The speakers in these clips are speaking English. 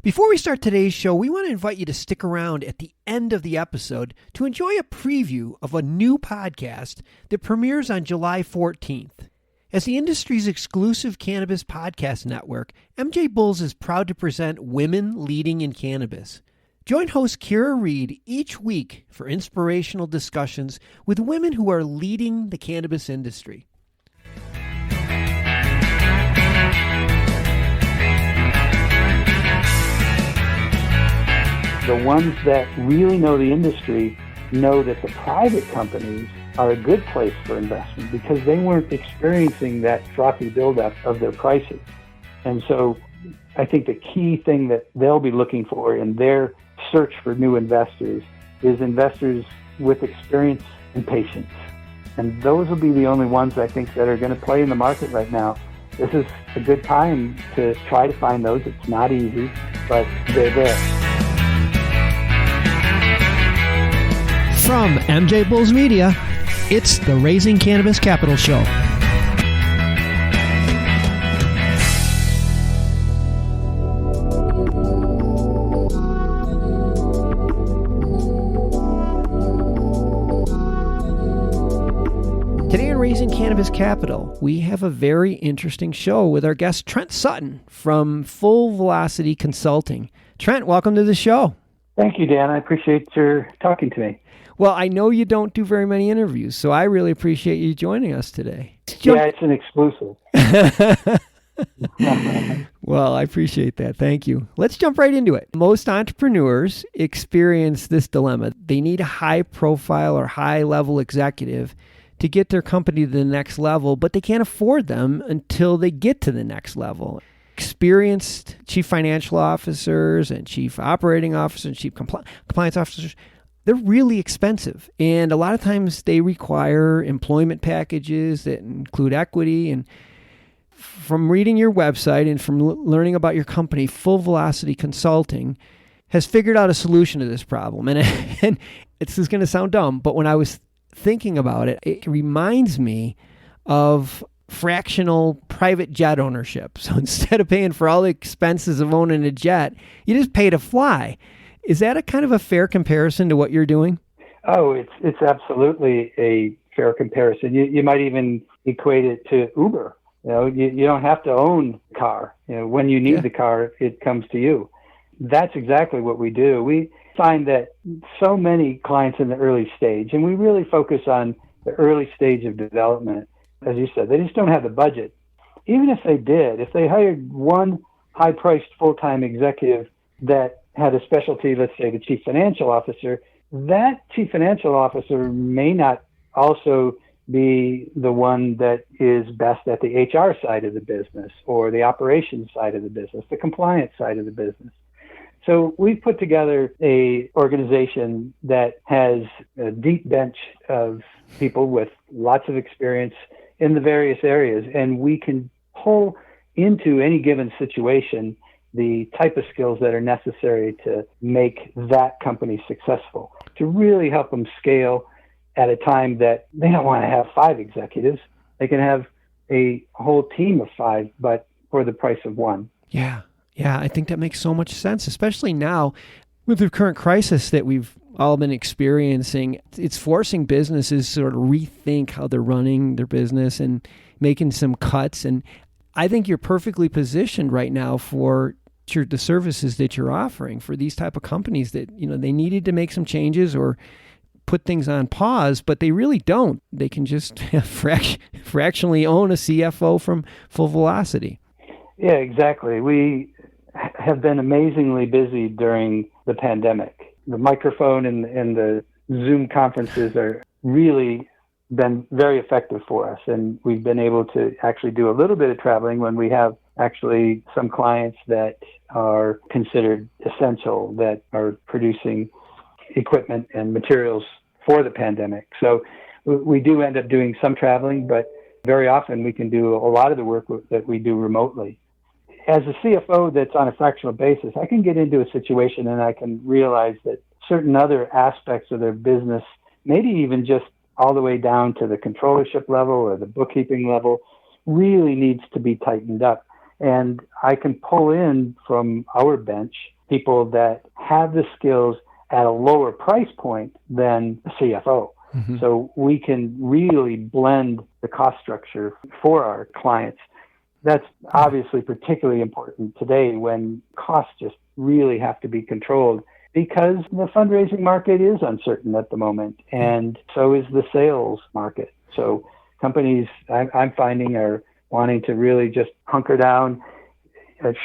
Before we start today's show, we want to invite you to stick around at the end of the episode to enjoy a preview of a new podcast that premieres on July 14th. As the industry's exclusive cannabis podcast network, MJBulls is proud to present Women Leading in Cannabis. Join host Kira Reed each week for inspirational discussions with women who are leading the cannabis industry. The ones that really know the industry know that the private companies are a good place for investment because they weren't experiencing that frothy buildup of their prices. And so I think the key thing that they'll be looking for in their search for new investors is investors with experience and patience. And those will be the only ones I think that are going to play in the market right now. This is a good time to try to find those. It's not easy, but they're there. From MJBulls Media, it's the Raising Cannabis Capital Show. Today on Raising Cannabis Capital, we have a very interesting show with our guest Trent Sutton from Full Velocity Consulting. Trent, welcome to the show. Thank you, Dan. I appreciate your talking to me. Well, I know you don't do very many interviews, so I really appreciate you joining us today. Yeah, it's an exclusive. Well, I appreciate that. Thank you. Let's jump right into it. Most entrepreneurs experience this dilemma. They need a high-profile or high-level executive to get their company to the next level, but they can't afford them until they get to the next level. Experienced chief financial officers and chief operating officers and chief compliance officers, they're really expensive. And a lot of times they require employment packages that include equity. And from reading your website and from learning about your company, Full Velocity Consulting has figured out a solution to this problem. And this is going to sound dumb, but when I was thinking about it, it reminds me of fractional private jet ownership. So instead of paying for all the expenses of owning a jet, you just pay to fly. Is that a kind of a fair comparison to what you're doing? Oh, it's absolutely a fair comparison. You might even equate it to Uber. You don't have to own a car. When you need the car, it comes to you. That's exactly what we do. We find that so many clients in the early stage, and we really focus on the early stage of development. As you said, they just don't have the budget. Even if they did, if they hired one high-priced full-time executive that had a specialty, let's say the chief financial officer, that chief financial officer may not also be the one that is best at the HR side of the business or the operations side of the business, the compliance side of the business. So we've put together a organization that has a deep bench of people with lots of experience in the various areas, and we can pull into any given situation the type of skills that are necessary to make that company successful, to really help them scale at a time that they don't want to have 5 executives. They can have a whole team of 5, but for the price of 1. Yeah, I think that makes so much sense, especially now with the current crisis that we've all been experiencing. It's forcing businesses to sort of rethink how they're running their business and making some cuts. And I think you're perfectly positioned right now for the services that you're offering for these type of companies that, they needed to make some changes or put things on pause, but they really don't. They can just fractionally own a CFO from Full Velocity. Yeah, exactly. We have been amazingly busy during the pandemic. The microphone and the Zoom conferences are really been very effective for us. And we've been able to actually do a little bit of traveling when we have actually some clients that are considered essential, that are producing equipment and materials for the pandemic. So we do end up doing some traveling, but very often we can do a lot of the work that we do remotely. As a CFO that's on a fractional basis, I can get into a situation and I can realize that certain other aspects of their business, maybe even just all the way down to the controllership level or the bookkeeping level, really needs to be tightened up. And I can pull in from our bench people that have the skills at a lower price point than a CFO. Mm-hmm. So we can really blend the cost structure for our clients. That's obviously particularly important today when costs just really have to be controlled, because the fundraising market is uncertain at the moment, and so is the sales market. So companies, I'm finding, are wanting to really just hunker down,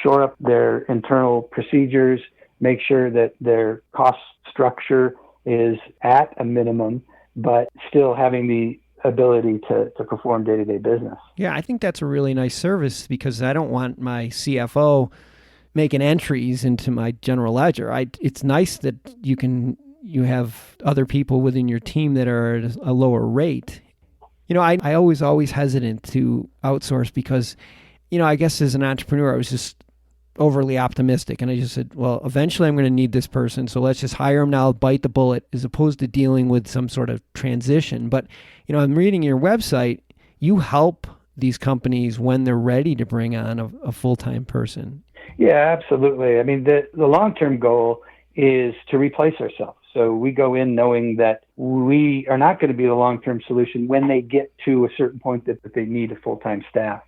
shore up their internal procedures, make sure that their cost structure is at a minimum, but still having the ability to perform day-to-day business. Yeah, I think that's a really nice service, because I don't want my CFO making entries into my general ledger. It's nice that you have other people within your team that are at a lower rate. I always hesitant to outsource because, I guess as an entrepreneur, I was just overly optimistic. And I just said, well, eventually I'm going to need this person, so let's just hire him now, bite the bullet, as opposed to dealing with some sort of transition. But, I'm reading your website, you help these companies when they're ready to bring on a full-time person. Yeah, absolutely. I mean, the long-term goal is to replace ourselves. So we go in knowing that we are not going to be the long-term solution when they get to a certain point that they need a full-time staff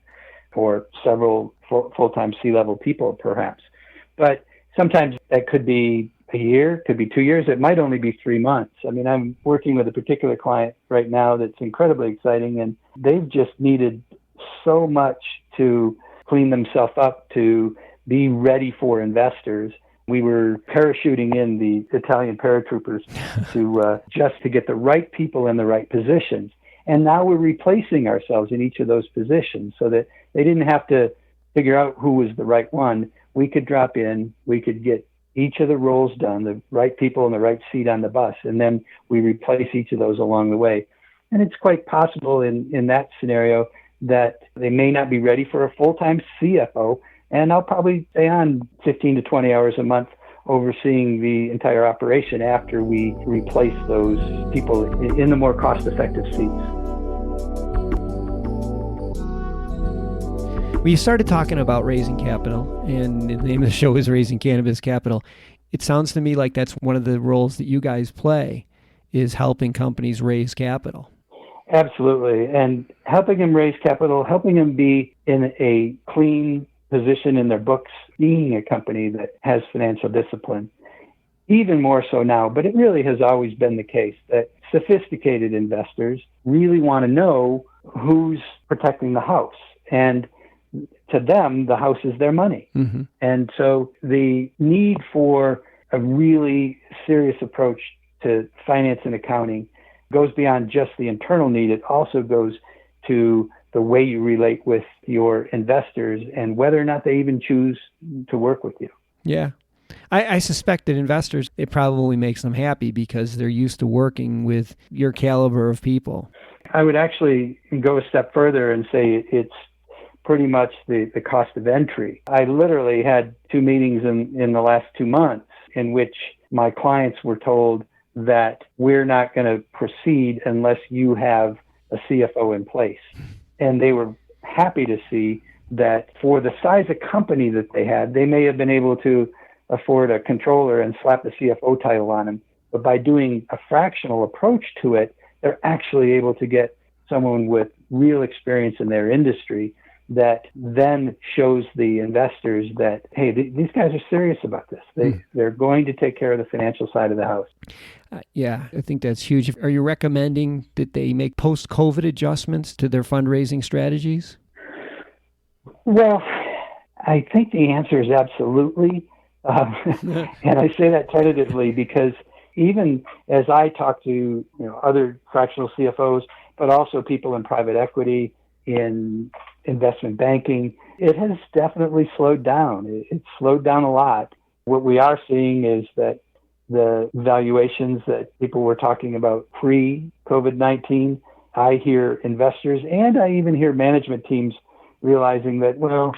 or several full-time C-level people, perhaps. But sometimes that could be a year, could be 2 years. It might only be 3 months. I mean, I'm working with a particular client right now that's incredibly exciting, and they've just needed so much to clean themselves up, to be ready for investors. We were parachuting in the Italian paratroopers to get the right people in the right positions. And now we're replacing ourselves in each of those positions so that they didn't have to figure out who was the right one. We could drop in, we could get each of the roles done, the right people in the right seat on the bus, and then we replace each of those along the way. And it's quite possible in that scenario that they may not be ready for a full-time CFO, and I'll probably stay on 15 to 20 hours a month overseeing the entire operation after we replace those people in the more cost-effective seats. Well, you started talking about raising capital, and the name of the show is Raising Cannabis Capital. It sounds to me like that's one of the roles that you guys play, is helping companies raise capital. Absolutely. And helping them raise capital, helping them be in a clean position in their books, being a company that has financial discipline, even more so now. But it really has always been the case that sophisticated investors really want to know who's protecting the house. And to them, the house is their money. Mm-hmm. And so the need for a really serious approach to finance and accounting goes beyond just the internal need. It also goes to the way you relate with your investors and whether or not they even choose to work with you. Yeah. I suspect that investors, it probably makes them happy because they're used to working with your caliber of people. I would actually go a step further and say it's pretty much the cost of entry. I literally had 2 meetings in the last 2 months in which my clients were told that we're not going to proceed unless you have a CFO in place. And they were happy to see that for the size of company that they had, they may have been able to afford a controller and slap the CFO title on him. But by doing a fractional approach to it, they're actually able to get someone with real experience in their industry that then shows the investors that, hey, these guys are serious about this. They're going to take care of the financial side of the house. Yeah, I think that's huge. Are you recommending that they make post-COVID adjustments to their fundraising strategies? Well, I think the answer is absolutely. And I say that tentatively because even as I talk to other fractional CFOs, but also people in private equity, in investment banking, it has definitely slowed down. It's slowed down a lot. What we are seeing is that the valuations that people were talking about pre-COVID-19, I hear investors and I even hear management teams realizing that, well,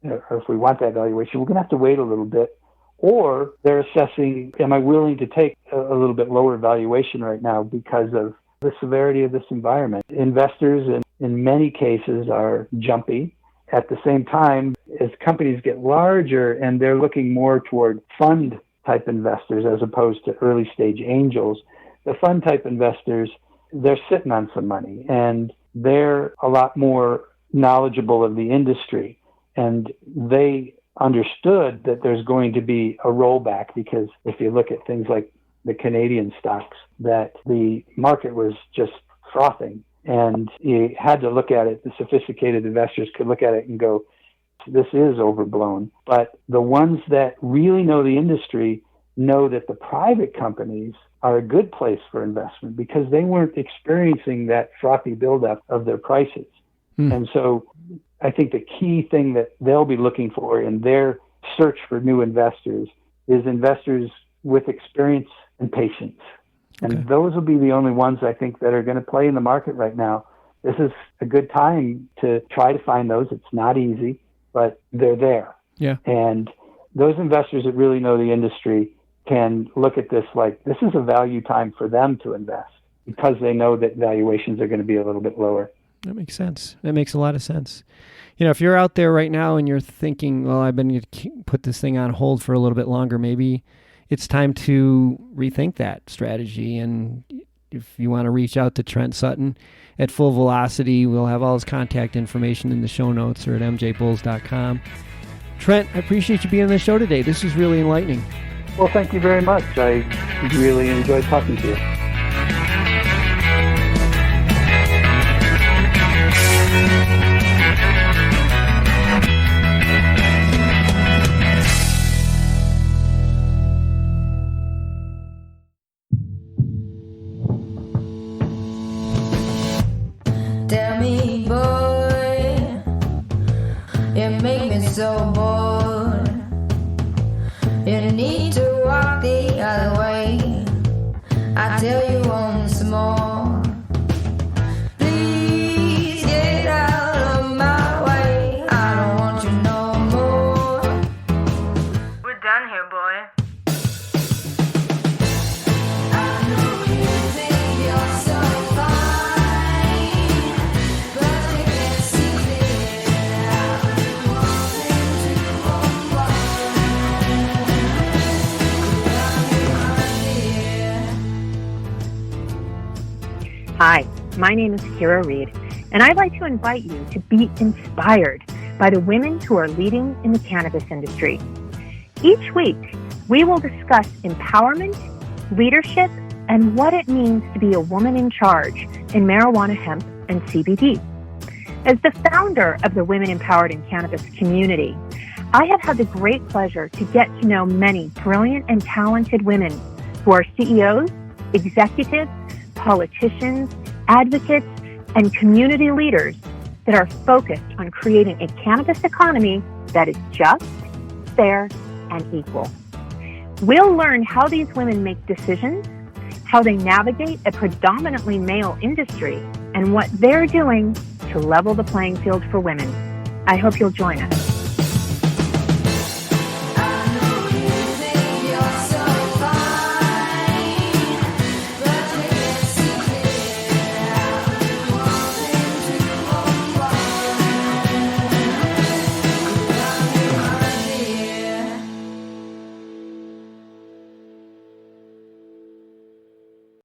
if we want that valuation, we're going to have to wait a little bit. Or they're assessing, am I willing to take a little bit lower valuation right now because of the severity of this environment? Investors in many cases are jumpy at the same time, as companies get larger and they're looking more toward fund type investors as opposed to early stage angels, the fund type investors, they're sitting on some money and they're a lot more knowledgeable of the industry. And they understood that there's going to be a rollback, because if you look at things like the Canadian stocks, that the market was just frothing. And you had to look at it. The sophisticated investors could look at it and go, this is overblown. But the ones that really know the industry know that the private companies are a good place for investment because they weren't experiencing that frothy buildup of their prices. And so I think the key thing that they'll be looking for in their search for new investors is investors with experience and patience. And those will be the only ones I think that are going to play in the market right now. This is a good time to try to find those. It's not easy, but they're there. Yeah. And those investors that really know the industry can look at this like this is a value time for them to invest because they know that valuations are going to be a little bit lower. That makes sense. That makes a lot of sense. You know, if you're out there right now and you're thinking, well, I've been going to put this thing on hold for a little bit longer, maybe it's time to rethink that strategy. And if you want to reach out to Trent Sutton at Full Velocity, we'll have all his contact information in the show notes or at MJBulls.com. Trent, I appreciate you being on the show today. This is really enlightening. Well, thank you very much. I really enjoyed talking to you. Tell me, boy, you make me so bored. You need to walk the other way. I tell you once more. Please get out of my way. I don't want you no more. We're done here, boy. I know you think you're so fine, but you can't see it. I've been wanting to unwind. Hi, my name is Kira Reed, and I'd like to invite you to be inspired by the women who are leading in the cannabis industry. Each week, we will discuss empowerment, leadership, and what it means to be a woman in charge in marijuana, hemp, and CBD. As the founder of the Women Empowered in Cannabis community, I have had the great pleasure to get to know many brilliant and talented women who are CEOs, executives, politicians, advocates, and community leaders that are focused on creating a cannabis economy that is just, fair, and equal. We'll learn how these women make decisions, how they navigate a predominantly male industry, and what they're doing to level the playing field for women. I hope you'll join us.